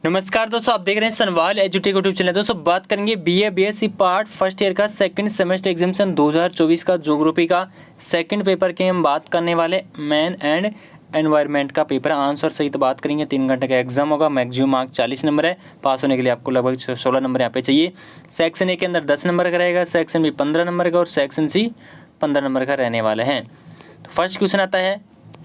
नमस्कार दोस्तों, आप देख रहे हैं सनवाल एजुटेक यूट्यूब चैनल। दोस्तों बात करेंगे BA BSc part first year का सेकंड सेमेस्टर एग्जामिनेशन 2024 का ज्योग्राफी का सेकंड पेपर की हम बात करने वाले मैन एंड एनवायरनमेंट का पेपर आंसर सहित बात करेंगे। 3 घंटे का एग्जाम होगा, मैक्सिमम मार्क 40 नंबर है। पास होने के लिए आपको लगभग 16 नंबर यहाँ पे चाहिए। सेक्शन ए के अंदर 10 नंबर का रहेगा, सेक्शन बी 15 नंबर का और सेक्शन सी 15 नंबर का रहने वाले हैं। तो फर्स्ट क्वेश्चन आता है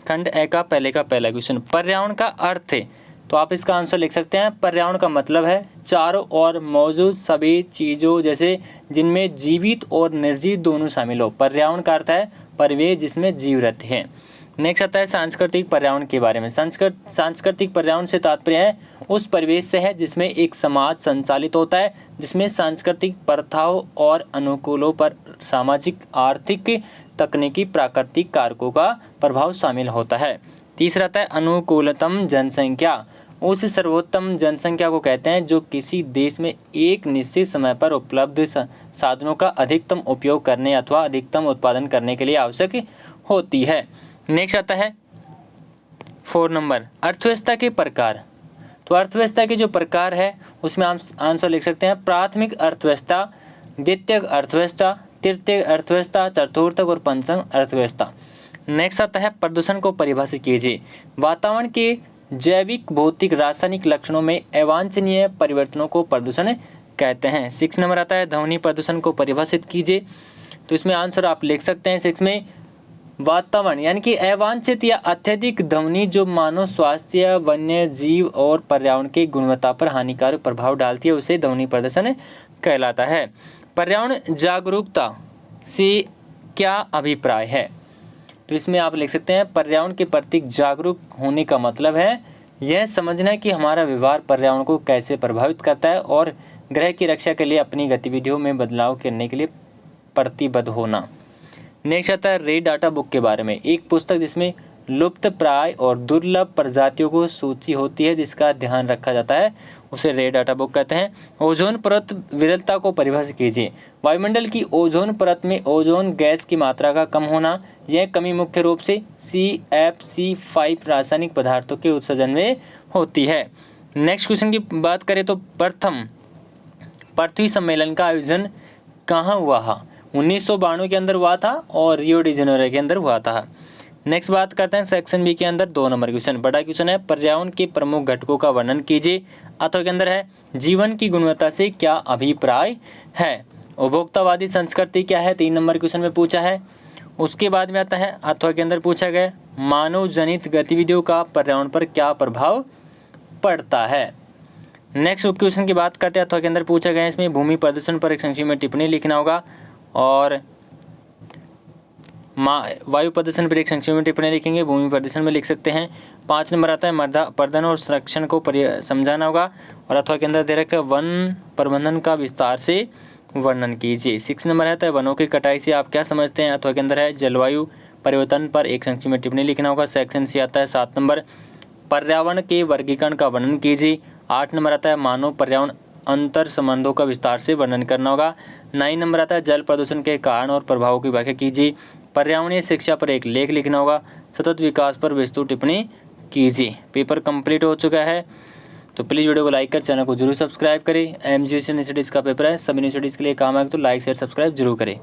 खंड ए का पहला क्वेश्चन, पर्यावरण का अर्थ है। तो आप इसका आंसर लिख सकते हैं, पर्यावरण का मतलब है चारों ओर मौजूद सभी चीज़ों जैसे जिनमें जीवित और निर्जीव दोनों शामिल हो। पर्यावरण का अर्थ है परिवेश जिसमें जीव रहते हैं। नेक्स्ट आता है सांस्कृतिक पर्यावरण के बारे में। सांस्कृतिक पर्यावरण से तात्पर्य है उस परिवेश से है जिसमें एक समाज संचालित होता है, जिसमें सांस्कृतिक प्रथाओं और अनुकूलों पर सामाजिक, आर्थिक, तकनीकी, प्राकृतिक कारकों का प्रभाव शामिल होता है। तीसरा आता है अनुकूलतम जनसंख्या। उस सर्वोत्तम जनसंख्या को कहते हैं जो किसी देश में एक निश्चित समय पर उपलब्ध साधनों का अधिकतम उपयोग करने अथवा अधिकतम उत्पादन करने के लिए आवश्यक होती है। नेक्स्ट आता है 4 नंबर, अर्थव्यवस्था के प्रकार। तो अर्थव्यवस्था के जो प्रकार है उसमें हम आंसर लिख सकते हैं प्राथमिक अर्थव्यवस्था, द्वितीयक अर्थव्यवस्था, तृतीयक अर्थव्यवस्था, चतुर्थक और पंचम अर्थव्यवस्था। नेक्स्ट आता है प्रदूषण को परिभाषित कीजिए। वातावरण के जैविक, भौतिक, रासायनिक लक्षणों में अवांछनीय परिवर्तनों को प्रदूषण कहते हैं। 6 नंबर आता है ध्वनि प्रदूषण को परिभाषित कीजिए। तो इसमें आंसर आप लिख सकते हैं 6 में वातावरण यानी कि अवांछित या अत्यधिक ध्वनि जो मानव स्वास्थ्य, वन्य जीव और पर्यावरण की गुणवत्ता पर हानिकारक प्रभाव डालती है उसे ध्वनि प्रदूषण कहलाता है। पर्यावरण जागरूकता से क्या अभिप्राय है। तो इसमें आप लिख सकते हैं पर्यावरण के प्रति जागरूक होने का मतलब है यह समझना कि हमारा व्यवहार पर्यावरण को कैसे प्रभावित करता है और ग्रह की रक्षा के लिए अपनी गतिविधियों में बदलाव करने के लिए प्रतिबद्ध होना। नेक्स्ट आता है रेड डाटा बुक के बारे में। एक पुस्तक जिसमें लुप्त प्राय और दुर्लभ प्रजातियों को सूची होती है जिसका ध्यान रखा जाता है उसे रेड डाटा बुक कहते हैं। ओजोन परत विरलता को परिभाषित कीजिए। वायुमंडल की ओजोन परत में ओजोन गैस की मात्रा का कम होना। यह कमी मुख्य रूप से CFC5 रासायनिक पदार्थों के उत्सर्जन में होती है। नेक्स्ट क्वेश्चन की बात करें तो प्रथम पृथ्वी सम्मेलन का आयोजन कहाँ हुआ था। 1992 के अंदर हुआ था और रियो डी जेनेरो के अंदर हुआ था। नेक्स्ट बात करते हैं सेक्शन बी के अंदर 2 नंबर क्वेश्चन। बड़ा क्वेश्चन है पर्यावरण के प्रमुख घटकों का वर्णन कीजिए। अथवा के अंदर है जीवन की गुणवत्ता से क्या अभिप्राय है। उपभोक्तावादी संस्कृति क्या है, 3 नंबर क्वेश्चन में पूछा है। उसके बाद में आता है अथवा के अंदर पूछा गया मानव जनित गतिविधियों का पर्यावरण पर क्या प्रभाव पड़ता है। नेक्स्ट क्वेश्चन की बात करते हैं अथवा के अंदर पूछा गया इसमें भूमि प्रदूषण पर एक संक्षिप्त में टिप्पणी लिखना होगा और वायु प्रदूषण पर एक संक्षिप्त में टिप्पणी लिखेंगे, भूमि प्रदूषण में लिख सकते हैं। 5 नंबर आता है मृदा प्रबंधन और संरक्षण को समझाना होगा और अथवा के अंदर दे रखा है वन प्रबंधन का विस्तार से वर्णन कीजिए। 6 नंबर आता है वनों की कटाई से आप क्या समझते हैं। अथवा के अंदर है जलवायु परिवर्तन पर एक संक्षिप्त में टिप्पणी लिखना होगा। सेक्शन सी आता है 7 नंबर पर्यावरण के वर्गीकरण का वर्णन कीजिए। 8 नंबर आता है मानव पर्यावरण अंतर संबंधों का विस्तार से वर्णन करना होगा। 9 नंबर आता है जल प्रदूषण के कारण और प्रभावों की व्याख्या कीजिए। पर्यावरणीय शिक्षा पर एक लेख लिखना होगा। सतत विकास पर विस्तृत टिप्पणी कीजिए। पेपर कंप्लीट हो चुका है तो प्लीज़ वीडियो को लाइक कर चैनल को जरूर सब्सक्राइब करें। MGC यूनिवर्सिटीज़ का पेपर है, सभी यूनिवर्सिटीज़ के लिए काम आएगा तो लाइक शेयर सब्सक्राइब जरूर करें।